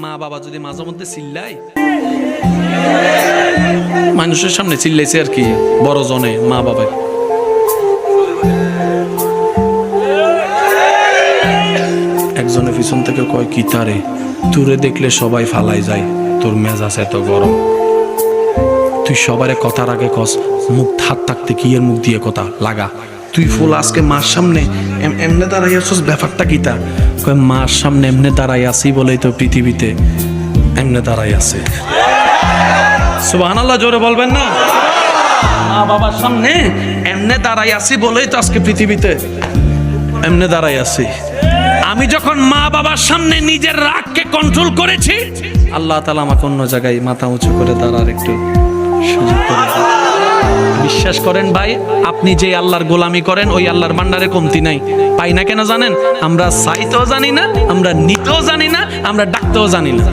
মা বাবা যদি মাঝে মধ্যে চিল্লায়, মানুষের সামনে চিল্লাইছে আর কি, বড় জনে মা বাবায়, একজনের পিছন থেকে কয় কি তারে, তোরে দেখলে সবাই ফালাই যায়, তোর মেজাজ এত গরম, তুই সবারে কথার আগে কস মুখ হাত থাকতে কি এর মুখ দিয়ে কথা লাগা, তুই ফুল আজকে মার সামনে এমনে দাঁড়াই আসছিস, ব্যাপারটা কি তা? কয় মার সামনে এমনে দাঁড়াই আসি বলেই তো পৃথিবীতে এমনে দাঁড়াই আছে। সুবহানাল্লাহ, জোরে বলবেন না? মা বাবার সামনে এমনে দাঁড়াই আসি বলেই তো আজকে পৃথিবীতে এমনে দাঁড়াই আছি। আমি যখন মা বাবার সামনে নিজের রাগকে কন্ট্রোল করেছি, আল্লাহ তাআলা আমাকে অন্য জায়গায় মাথা উঁচু করে দাঁড়ার একটু সুযোগ করে দেন। বিশ্বাস করেন ভাই, আপনি যে আল্লাহর গোলামি করেন ওই আল্লাহর ভান্ডারে কমতি নাই। পাই না কেন জানেন? আমরা চাইতেও জানি না, আমরা নিতেও জানি না, আমরা ডাকতেও জানি না।